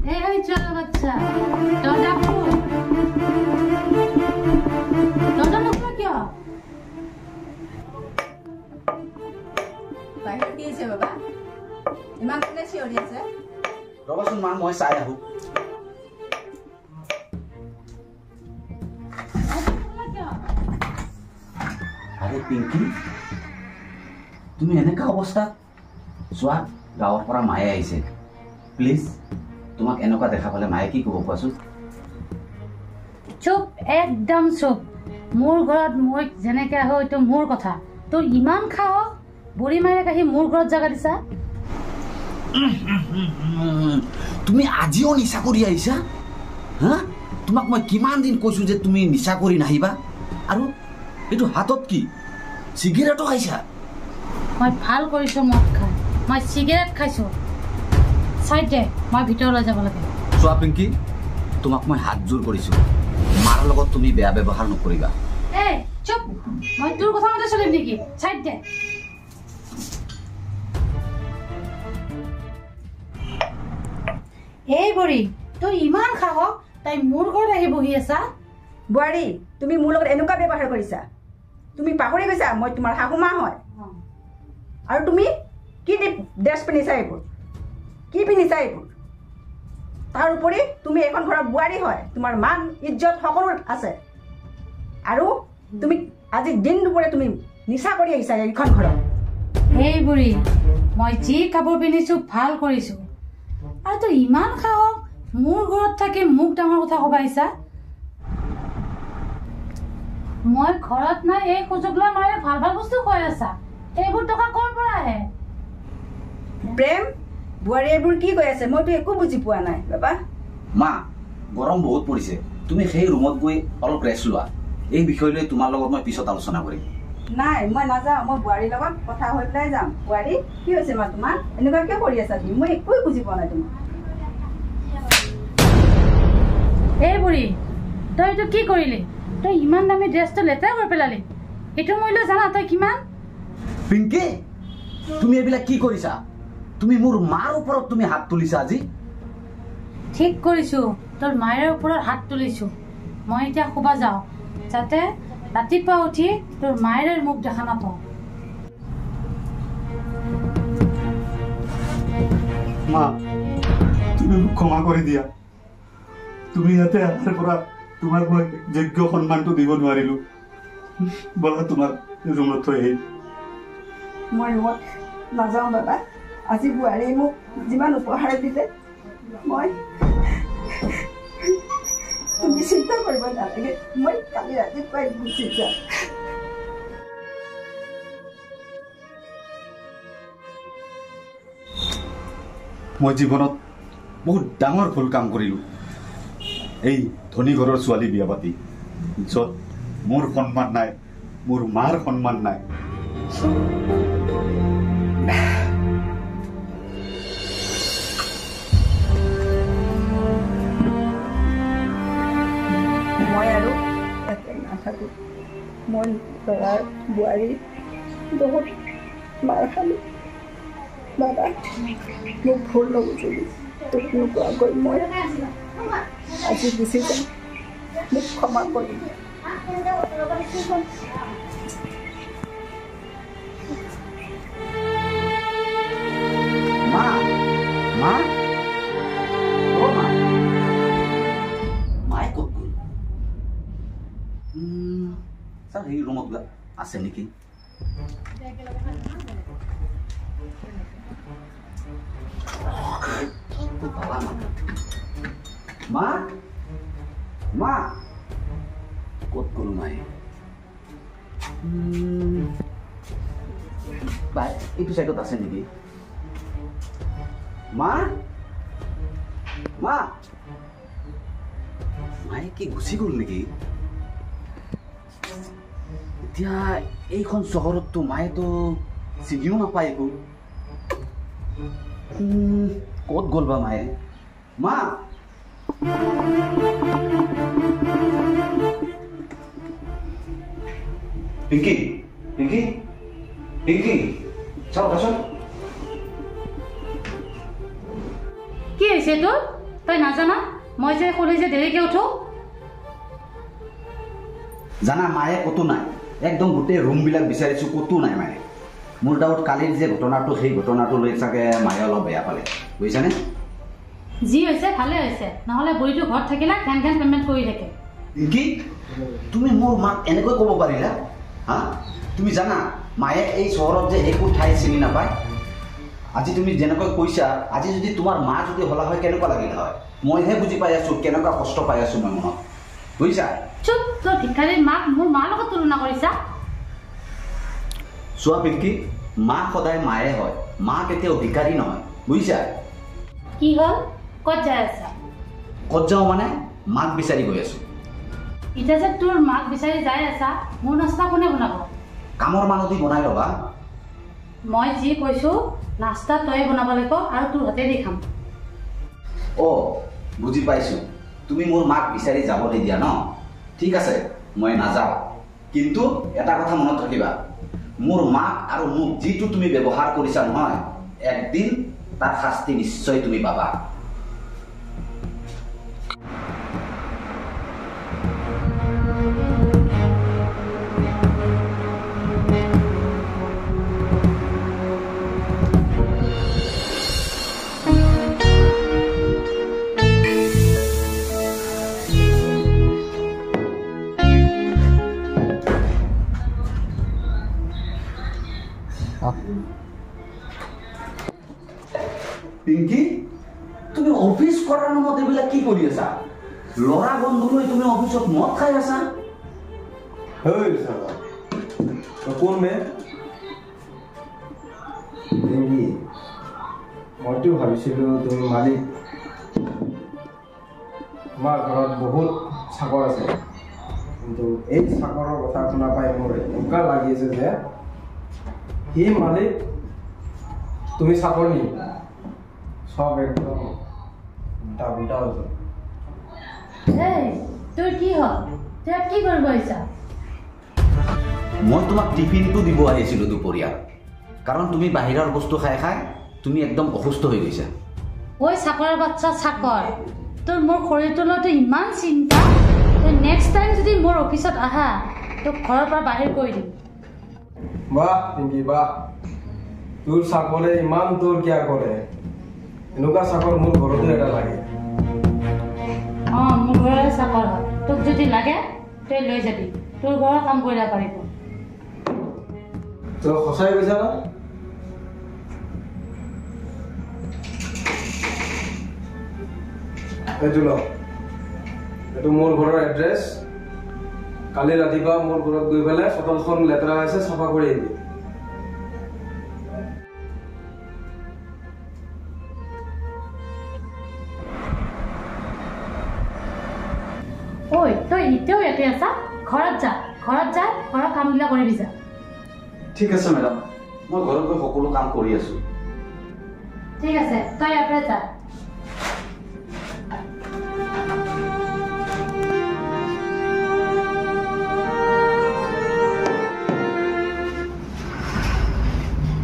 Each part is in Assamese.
এই চলো বাচ্চা দৰজা খোল দৰজা খোল কিয় বাহিৰত কি হৈছে বাবা ইমান কোনে চিঞৰি আছে ৰবাচোন মা মই চাই আহো আৰে পিঙ্কি তুমি এনেকা অবস্থা চোৱা গাঁৱৰ পৰা মায়ে আহিছে প্লিজ তোমাক এনেকুৱা দেখা পালে মায়ে কি ক'ব কোৱাচোন চুপ একদম চুপ মোৰ ঘৰত মই যেনেকে আহো এইটো মোৰ কথা তোৰ ইমান খাও বুঢ়ী মায়ে কাহি মোৰ ঘৰত জাগা দিছা তুমি আজিও নিচা কৰি আহিছা হা তোমাক মই কিমান দিন কৈছো যে তুমি নিচা কৰি নাহিবা আৰু এইটো হাতত কি সিগাৰেটো খাইছা মই ভাল কৰিছো মদ খাই মই সিগাৰেট খাইছো চাইড দে মই ভিতৰলৈ যাব লাগে চোৱা পিংকি তোমাক মই হাত জোৰ কৰিছো মাৰ লগত তুমি বেয়া ব্যৱহাৰ নকৰিবা এই চুপ মই তোৰ কথা মতে চলিম নেকি চাইড দে এই বুঢ়ী তই ইমান খাও তাই মোৰ ঘৰত আহি বহি আছা বোৱাৰী তুমি মোৰ লগত এনেকুৱা ব্যৱহাৰ কৰিছা তুমি পাহৰি গৈছা মই তোমাৰ শাহুমা হয় আৰু তুমি কি ড্ৰেছ পিন্ধিছা এইবোৰ কি পিন্ধিছা এইবোৰ তাৰ উপৰি তুমি এখন ঘৰৰ বোৱাৰী হয় তোমাৰ মান ইজ্জত সকলো আছে আৰু তুমি আজি দিন দুপৰে তুমি নিচা কৰি আহিছা এইখন ঘৰত এই বুঢ়ী মই যি কাপোৰ পিন্ধিছো ভাল কৰিছো আৰু তই ইমান খাও মোৰ ঘৰত থাকি মোক ডাঙৰ কথা ক'ব আহিছা মই ঘৰত নাই এই সুযোগ লৈ মই ভাল ভাল বস্তু খুৱাই আছা এইবোৰ টকা ক'ৰ পৰা আহে প্ৰেম বোৱাৰী এইবোৰ কি কৈ আছে মইতো একো বুজি পোৱা নাই বাবা মা গৰম বহুত পৰিছে তুমি সেই ৰুমত গৈ অলপ ৰেষ্ট লোৱা এই বিষয় লৈ তোমাৰ লগত মই পিছত আলোচনা কৰিম নাই মই নাযাওঁ মই বোৱাৰীৰ লগত কথা হৈ পেলাই যাম বোৱাৰী কি হৈছে মা তোমাৰ এনেকুৱা কিয় কৰি আছা তুমি মই একোৱে বুজি পোৱা নাই তোমাক এই বুঢ়ী তই এইটো কি কৰিলি তই ইমান দামী ড্ৰেছটো লেতেৰা কৰি পেলালি এইটো মূল্য জানা তই কিমান পিংকি তুমি এইবিলাক কি কৰিছা তুমি মোৰ মাৰ ওপৰত তুমি হাত তুলিছা আজি ঠিক কৰিছো তোৰ মায়েৰ ওপৰত হাত তুলিছো মই এতিয়া শুবা যাওঁ যাতে ৰাতিপুৱা উঠি তোৰ মায়েৰ মুখ দেখা নাপাওঁ মা তুমি মোক ক্ষমা কৰি দিয়া তুমি ইয়াতে আহাৰ পৰা তোমাক মই যোগ্য সন্মানটো দিব নোৱাৰিলো বলা তোমাৰ ৰুমত থৈ আহিম মই ৰুমত নাযাওঁ বাবা আজি বোৱাৰীয়ে মোক যিমান উপহাৰ দিলে মই তুমি চিন্তা কৰিব নালাগে মই কালি ৰাতিপুৱাই গুচি যাম মই জীৱনত বহুত ডাঙৰ ভুল কাম কৰিলোঁ এই ধনী ঘৰৰ ছোৱালী বিয়া পাতি য'ত মোৰ সন্মান নাই মোৰ মাৰ সন্মান নাই মই আৰু তাতে নাথাকোঁ মই ল'ৰাৰ বোৱাৰী বহুত মাৰ খালোঁ বাবা মোক ভুল নবুজিবি তোক নোকোৱাকৈ মই আজি গুচি যাম মোক ক্ষমা কৰিবি মা মা অ মা মায়ে ক'ত গ'ল ছাৰ সেই ৰুমত আছে নেকি মা মা ক'ত গ'ল মায়ে এইটো চাইডত আছে নেকি মা মা মায়ে কি গুচি গ'ল নেকি এতিয়া এইখন চহৰততো মায়েতো চিনিও নাপায় একো ক'ত গ'ল বা মায়ে মা পিংকি পিংকি পিংকি চাও দেচোন কি হৈছে তোৰ তই নাজানা মই যে ক'লে যে দেৰিকৈ উঠো জানা মায়ে ক'তো নাই একদম গোটেই ৰুমবিলাক বিচাৰিছোঁ ক'তো নাই মায়ে মোৰ ডাউট কালিৰ যে ঘটনাটো সেই ঘটনাটো লৈ চাগে মায়ে অলপ বেয়া পালে বুজিছানে যি হৈছে ভালে হৈছে নহ'লে বুঢ়ীটো ঘৰত থাকিলে ঘেন ঘেন পেমেণ্ট কৰি থাকে কি তুমি মোৰ মাক এনেকৈ ক'ব পাৰিলা হা তুমি জানা মায়ে এই চহৰত যে একো ঠাই চিনি নাপায় আজি তুমি যেনেকৈ কৈছা আজি যদি তোমাৰ মা যদি হলা হয় কেনেকুৱা লাগিল হয় মইহে বুজি পাই আছোঁ কেনেকুৱা কষ্ট পাই আছোঁ মই মনত বুজিছা চুপ তই ভিক্ষাৰীৰ মাক মোৰ মাৰ লগত তুলনা কৰিছা চোৱা পিংকি মা সদায় মায়ে হয় মা কেতিয়াও ভিক্ষাৰী নহয় বুজিছা কি হ'ল ক'ত যাই আছা ক'ত যাওঁ মানে মাক বিচাৰি গৈ আছোঁ এতিয়া যে তোৰ মাক বিচাৰি যাই আছা মোৰ নাস্তা কোনে বনাব কামৰ মানুহ দি বনাই ল'বা মই যি কৈছোঁ নাস্তা তই বনাব লাগিব আৰু তোৰ হাতে দি খাম অ' বুজি পাইছোঁ তুমি মোৰ মাক বিচাৰি যাব নিদিয়া ন ঠিক আছে মই নাযাওঁ কিন্তু এটা কথা মনত ৰাখিবা মোৰ মাক আৰু মোক যিটো তুমি ব্যৱহাৰ কৰিছা নহয় একদিন তাৰ শাস্তি নিশ্চয় তুমি পাবা পিংকি তুমি অফিস কৰাৰ নামত এইবিলাক কি কৰি আছা ল'ৰা বন্ধু লৈ তুমি অফিসত মদ খাই আছা কোন মে মইতো ভাবিছিলোঁ তুমি মালিক তোমাৰ ঘৰত বহুত চাকৰ আছে কিন্তু এই চাকৰৰ কথা শুনা পাই মোৰ এনেকুৱা লাগি আছে যে সি মালিক তুমি চাকৰি সব একদম উল্টা উল্টা হৈছে তোৰ কি হ'ল তই কি কৰিব আহিছা মই তোমাক টিফিনটো দিব আহিছিলোঁ দুপৰীয়া কাৰণ তুমি বাহিৰৰ বস্তু খাই খাই তুমি একদম অসুস্থ হৈ গৈছা ঐ চাকৰৰ বাচ্চা চাকৰ তোৰ মোৰ শৰীৰটোৰ লগতে ইমান চিন্তা তই নেক্সট টাইম যদি মোৰ অফিচত আহা তোক ঘৰৰ পৰা বাহিৰ কৰি দিম বাহ পিংকি বাহ তোৰ চাকৰে ইমান তোৰ কিয় কৰে এনেকুৱা চাকৰ মোৰ ঘৰতে এটা লাগে অঁ মোৰ ঘৰৰে চাকৰ হয় তোক যদি লাগে তই লৈ যাবি তোৰ ঘৰৰ কাম কৰিব পাৰিব তই সঁচাই কৈছা না এইটো ল এইটো মোৰ ঘৰৰ এড্ৰেছ কালি ৰাতিপুৱা মোৰ ঘৰত গৈ পেলাই চোতালখন লেতেৰা হৈছে চাফা কৰি আহিবি ঐ তই এতিয়াও ইয়াতে আছা ঘৰত যা ঘৰৰ কামবিলাক কৰিবি যা ঠিক আছে মেডাম মই ঘৰত গৈ সকলো কাম কৰি আছোঁ ঠিক আছে তই ইয়াৰ পৰা যা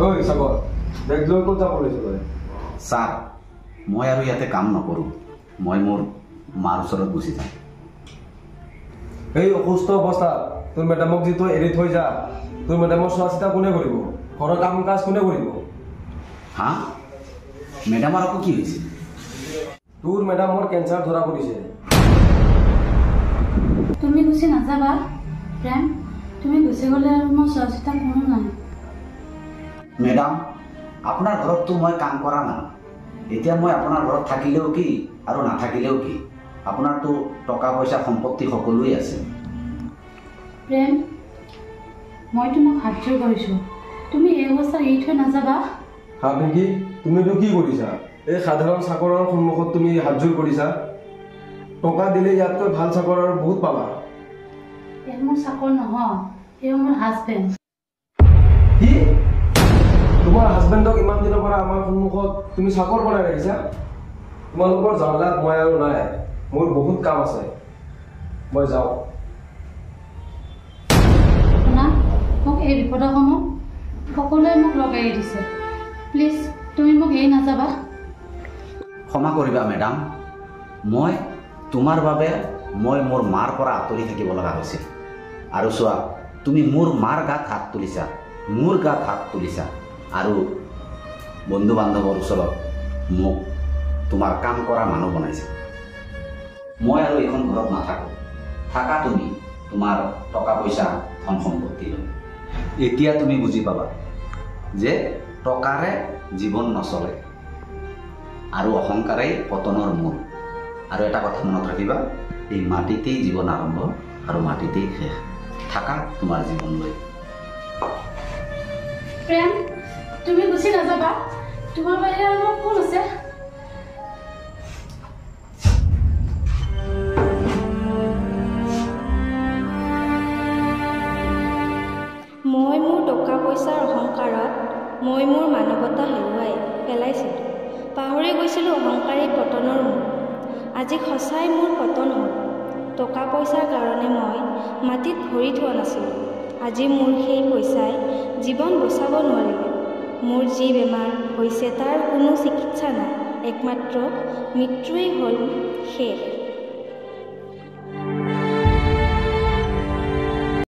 ঐ চাকৰ বেগ লৈ ক'ত যাব লৈছ তই ছাৰ মই আৰু ইয়াতে কাম নকৰোঁ মই মোৰ মাৰ ওচৰত গুচি যাম এই অসুস্থ অৱস্থাত তোৰ মেডামক যি তই এৰি থৈ যা তোৰ মেডামৰ চোৱা চিতা কোনে কৰিব ঘৰৰ কাম কাজ কোনে কৰিব হা মেডামৰ আকৌ কি হৈছে তোৰ মেডামৰ কেঞ্চাৰ ধৰা পৰিছে তুমি গুচি নাযাবা প্ৰেম তুমি গুচি গ'লে আৰু মোৰ চোৱা চিতা কোনো নাই মেডাম আপোনাৰ ঘৰততো মই কাম কৰা নাই এতিয়া মই আপোনাৰ ঘৰত থাকিলেও কি আৰু নাথাকিলেও কি আপোনাৰতো টকা পইচা সম্পত্তি সকলোৱে আছে প্ৰেম মই তোমাক সাহায্য কৰিছোঁ তুমি এই অৱস্থাত এৰি থৈ নাযাবা হা পিংকি তুমিতো কি কৰিছা এই সাধাৰণ চাকৰৰ সন্মুখত তুমি হাতযোৰ কৰিছা টকা দিলে ইয়াতকৈ ভাল চাকৰ আৰু বহুত পাবা এই মোৰ চাকৰ নহয় এই মোৰ হাজবেণ্ড কি তোমাৰ হাজবেণ্ডক ইমান দিনৰ পৰা আমাৰ সন্মুখত তুমি চাকৰ বনাই ৰাখিছা তোমালোকৰ জানাত মই আৰু নাই মোৰ বহুত কাম আছে মই যাওঁ শুনা মোক এই বিপদৰ সময়ত সকলোৱে মোক লগাই দিছে প্লিজ তুমি মোক এৰি নাযাবা ক্ষমা কৰিবা মেডাম মই তোমাৰ বাবে মই মোৰ মাৰ পৰা আঁতৰি থাকিব লগা হৈছিল। আৰু চোৱা, তুমি মোৰ মাৰ গাত হাত তুলিছা, মোৰ গাত হাত তুলিছা, আৰু বন্ধু বান্ধৱৰ ওচৰত মোক তোমাৰ কাম কৰা মানুহ বনাইছা। মই আৰু এইখন ঘৰত নাথাকোঁ, থাকা তুমি তোমাৰ টকা পইচা ধন সম্পত্তি লৈ। এতিয়া তুমি বুজি পাবা যে টকাৰে জীৱন নচলে আৰু অহংকাৰেই পতনৰ মূল। আৰু এটা কথা মনত ৰাখিবা, এই মাটিতেই জীৱন আৰম্ভ আৰু মাটিতেই শেষ। থাকা তোমাৰ জীৱন লৈ। প্ৰেম, তুমি গুচি নাযাবা। তোমাৰ বাহিৰে আৰু মোৰ কোন আছে? মই মোৰ টকা পইচাৰ অহংকাৰত মই মোৰ মানৱতা হেৰুৱাই পেলাইছিলোঁ। পাহৰি গৈছিলোঁ অহংকাৰী পতনৰ মূল। আজি সঁচাই মোৰ পতন হ'ল। টকা পইচাৰ কাৰণে মই মাটিত ভৰি থোৱা নাছিলোঁ। আজি মোৰ সেই পইচাই জীৱন বচাব নোৱাৰিলে। মোৰ যি বেমাৰ হৈছে তাৰ কোনো চিকিৎসা নাই, একমাত্ৰ মৃত্যুৱেই হ'ল শেষ।